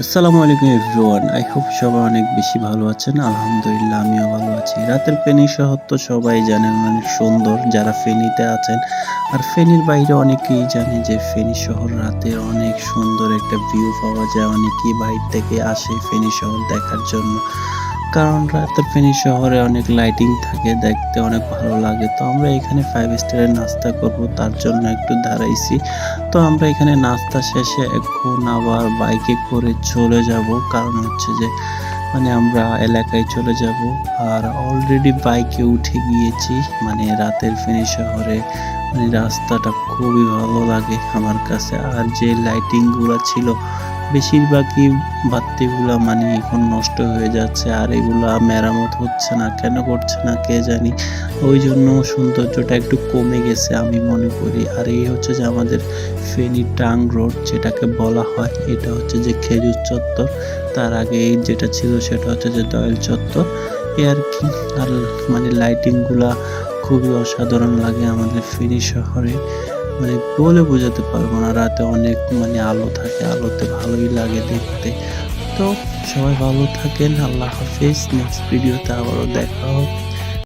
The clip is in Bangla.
আসসালামু আলাইকুম এভরিওয়ান। আই হোপ সবাই অনেক বেশি ভালো আছেন। আলহামদুলিল্লাহ আমিও ভালো আছি। রাতের ফেনী শহর তো সবাই জানেন অনেক সুন্দর যারা ফেনীতে আছেন। আর ফেনীর বাইরে অনেকেই জানে যে ফেনী শহর রাতে অনেক সুন্দর একটা ভিউ পাওয়া যায়। অনেকেই বাইরে থেকে আসে ফেনী শহর দেখার জন্য। কারণ রাতের ফেনী শহরে অনেক লাইটিং থাকে, দেখতে অনেক ভালো লাগে। তো আমরা এখানে 5 স্টারের নাস্তা করব, তার জন্য একটু দাঁড়াইছি। তো আমরা এখানে নাস্তা শেষে এখন আবার বাইকে করে চলে যাব। কারণ হচ্ছে যে আমরা এলাকায় চলে যাব। আর অলরেডি বাইকে উঠে গিয়েছি। রাতের ফেনী শহরে রাস্তাটা খুবই ভালো লাগে আমার কাছে। আর যে লাইটিং গুলা ছিল বেশিরভাগই বাত্তিগুলা এখন নষ্ট হয়ে যাচ্ছে, আর এগুলা মেরামত হচ্ছে না। কেন করছে না কে জানি। ওই জন্য সৌন্দর্যটা একটু কমে গেছে আমি মনে করি। আর এই হচ্ছে যে আমাদের ফেনী টাং রোড যেটাকে বলা হয়, এটা হচ্ছে যে খেজুর চত্বর। তার আগে যেটা ছিল সেটা হচ্ছে যে দয়াল চত্বর। এ আর কি। আর লাইটিং গুলা খুবই অসাধারণ লাগে আমাদের ফেনী শহরে। বলে বোঝাতে পারবো না। রাতে অনেক আলো থাকে, আলোতে ভালোই লাগে দেখতে। তো সবাই ভালো থাকেন। আল্লাহ হাফেজ। নেক্সট ভিডিওতে আবারও দেখা হবে।